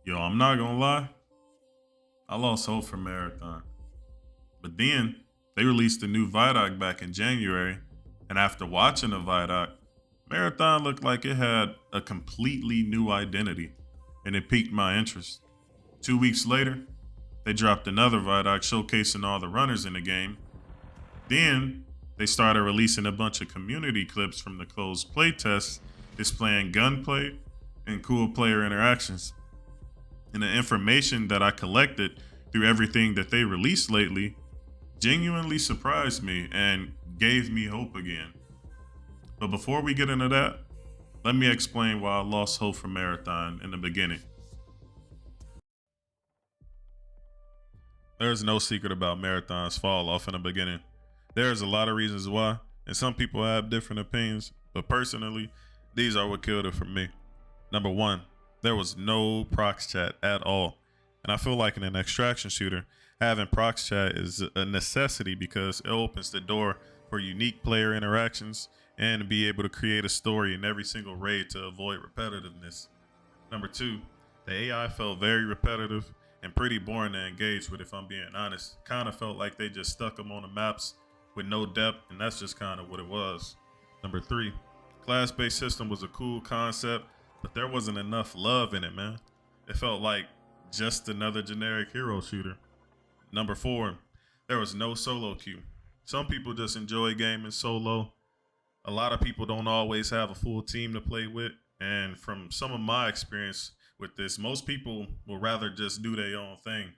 Yo, I'm not gonna lie, I lost hope for Marathon. But then they released a new Vidoc back in January, and after watching the Vidoc, Marathon looked like it had a completely new identity, and it piqued my interest. 2 weeks later, they dropped another Vidoc showcasing all the runners in the game. Then they started releasing a bunch of community clips from the closed playtests displaying gunplay and cool player interactions. And the information that I collected through everything that they released lately genuinely surprised me and gave me hope again. But before we get into that, let me explain why I lost hope for Marathon in the beginning. There's no secret about Marathon's fall off in the beginning. There's a lot of reasons why, and some people have different opinions, but personally, these are what killed it for me. Number one, there was no prox chat at all. And I feel like in an extraction shooter, having prox chat is a necessity because it opens the door for unique player interactions and to be able to create a story in every single raid to avoid repetitiveness. Number two, the AI felt very repetitive and pretty boring to engage with, if I'm being honest. Kind of felt like they just stuck them on the maps with no depth, and that's just kind of what it was. Number three, class-based system was a cool concept, but there wasn't enough love in it, man. It felt like just another generic hero shooter. Number four, there was no solo queue. Some people just enjoy gaming solo. A lot of people don't always have a full team to play with. And from some of my experience with this, most people will rather just do their own thing.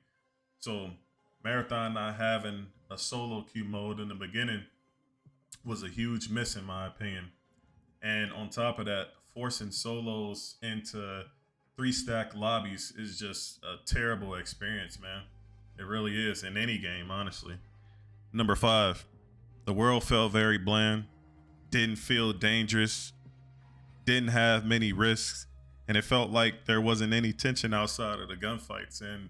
So Marathon not having a solo queue mode in the beginning was a huge miss in my opinion. And on top of that, forcing solos into three stack lobbies is just a terrible experience, man. It really is in any game, honestly. Number five, the world felt very bland, didn't feel dangerous, didn't have many risks, and it felt like there wasn't any tension outside of the gunfights. And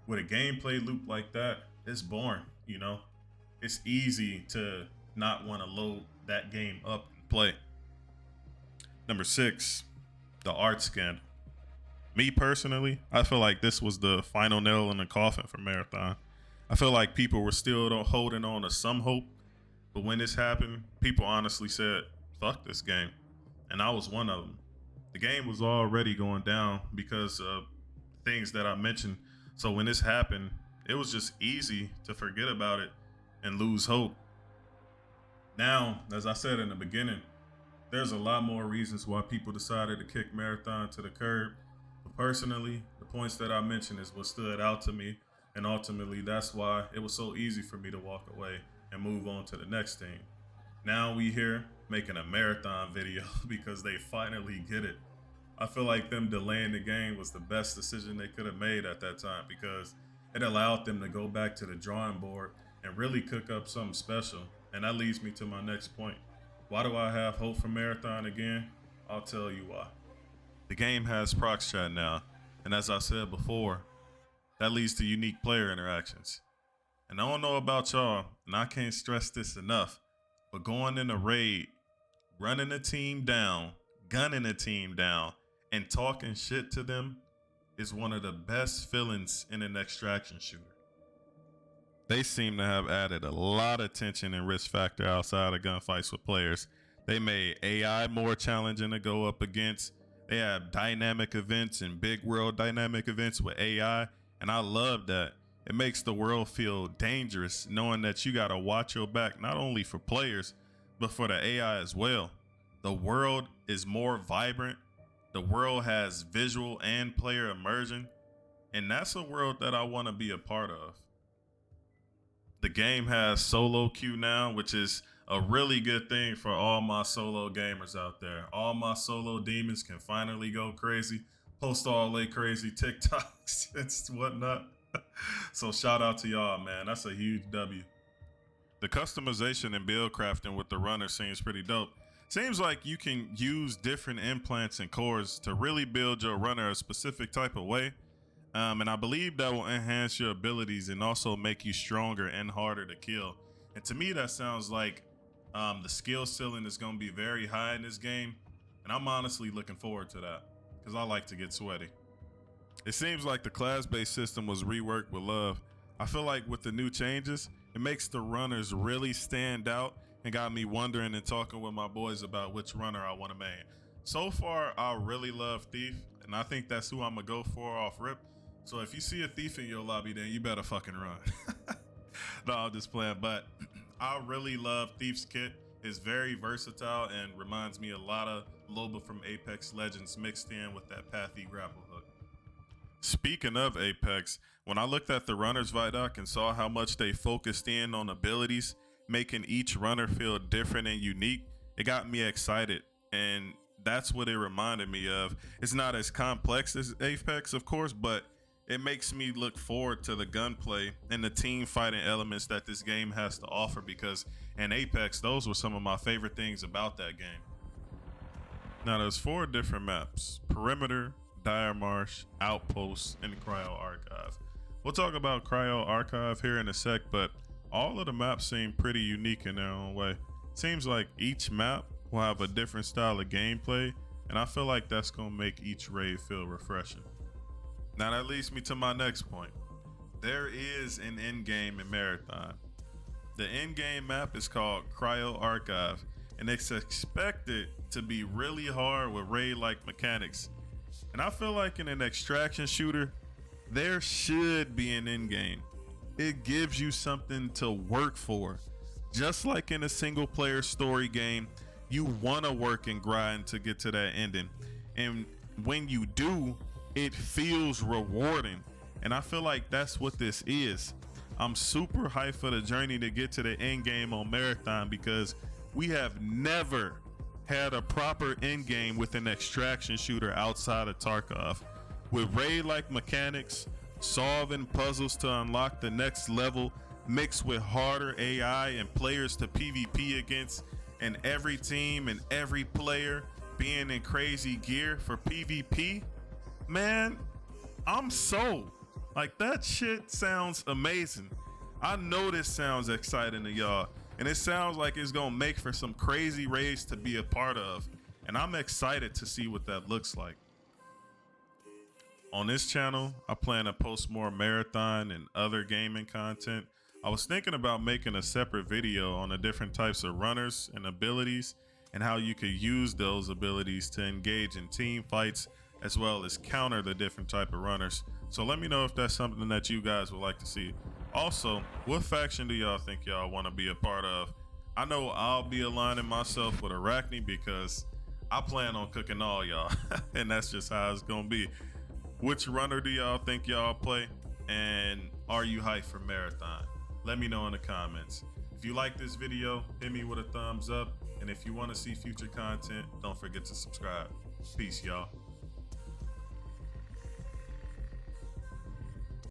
with a gameplay loop like that, it's boring, you know? It's easy to not want to load that game up and play. Number six, the art scandal. Me personally, I feel like this was the final nail in the coffin for Marathon. I feel like people were still holding on to some hope, but when this happened, people honestly said, fuck this game. And I was one of them. The game was already going down because of things that I mentioned. So when this happened, it was just easy to forget about it and lose hope. Now, as I said in the beginning, there's a lot more reasons why people decided to kick Marathon to the curb. But personally, the points that I mentioned is what stood out to me. And ultimately, that's why it was so easy for me to walk away and move on to the next team. Now we here making a Marathon video because they finally get it. I feel like them delaying the game was the best decision they could have made at that time because it allowed them to go back to the drawing board and really cook up something special. And that leads me to my next point. Why do I have hope for Marathon again? I'll tell you why. The game has prox chat now, and as I said before, that leads to unique player interactions. And I don't know about y'all, and I can't stress this enough, but going in a raid, running a team down, gunning a team down, and talking shit to them is one of the best feelings in an extraction shooter. They seem to have added a lot of tension and risk factor outside of gunfights with players. They made AI more challenging to go up against. They have dynamic events and big world dynamic events with AI, and I love that. It makes the world feel dangerous knowing that you gotta watch your back not only for players, but for the AI as well. The world is more vibrant. The world has visual and player immersion, and that's a world that I want to be a part of. The game has solo queue now, which is a really good thing for all my solo gamers out there. All my solo demons can finally go crazy, post all they crazy TikToks and whatnot. So shout out to y'all, man. That's a huge W. The customization and build crafting with the runner seems pretty dope. Seems like you can use different implants and cores to really build your runner a specific type of way. And I believe that will enhance your abilities and also make you stronger and harder to kill. And to me, that sounds like the skill ceiling is going to be very high in this game. And I'm honestly looking forward to that because I like to get sweaty. It seems like the class-based system was reworked with love. I feel like with the new changes, it makes the runners really stand out and got me wondering and talking with my boys about which runner I want to main. So far, I really love Thief, and I think that's who I'm gonna go for off rip. So if you see a Thief in your lobby, then you better fucking run. No, I'm just playing, but I really love Thief's kit. It's very versatile and reminds me a lot of Loba from Apex Legends mixed in with that pathy grapple hook. Speaking of Apex, when I looked at the runners Vidoc and saw how much they focused in on abilities, making each runner feel different and unique, it got me excited. And that's what it reminded me of. It's not as complex as Apex, of course, but it makes me look forward to the gunplay and the team fighting elements that this game has to offer, because in Apex, those were some of my favorite things about that game. Now there's 4 different maps: Perimeter, Dire Marsh, Outpost, and Cryo Archive. We'll talk about Cryo Archive here in a sec, but all of the maps seem pretty unique in their own way. Seems like each map will have a different style of gameplay, and I feel like that's gonna make each raid feel refreshing. Now that leads me to my next point. There is an endgame in Marathon. The endgame map is called Cryo Archive, and it's expected to be really hard with raid-like mechanics. And I feel like in an extraction shooter, there should be an endgame. It gives you something to work for. Just like in a single player story game, you want to work and grind to get to that ending. And when you do, it feels rewarding. And I feel like that's what this is. I'm super hyped for the journey to get to the end game on Marathon, because we have never had a proper end game with an extraction shooter outside of Tarkov. With raid-like mechanics, solving puzzles to unlock the next level, mixed with harder AI and players to PvP against, and every team and every player being in crazy gear for PvP, man, I'm sold. Like, that shit sounds amazing. I know this sounds exciting to y'all, and it sounds like it's gonna make for some crazy raids to be a part of, and I'm excited to see what that looks like. On this channel, I plan to post more Marathon and other gaming content. I was thinking about making a separate video on the different types of runners and abilities, and how you could use those abilities to engage in team fights, as well as counter the different type of runners. So let me know if that's something that you guys would like to see. Also, what faction do y'all think y'all want to be a part of? I know I'll be aligning myself with Arachne, because I plan on cooking all y'all, and that's just how it's gonna be. Which runner do y'all think y'all play? And are you hyped for Marathon? Let me know in the comments. If you like this video, hit me with a thumbs up. And if you want to see future content, don't forget to subscribe. Peace, y'all.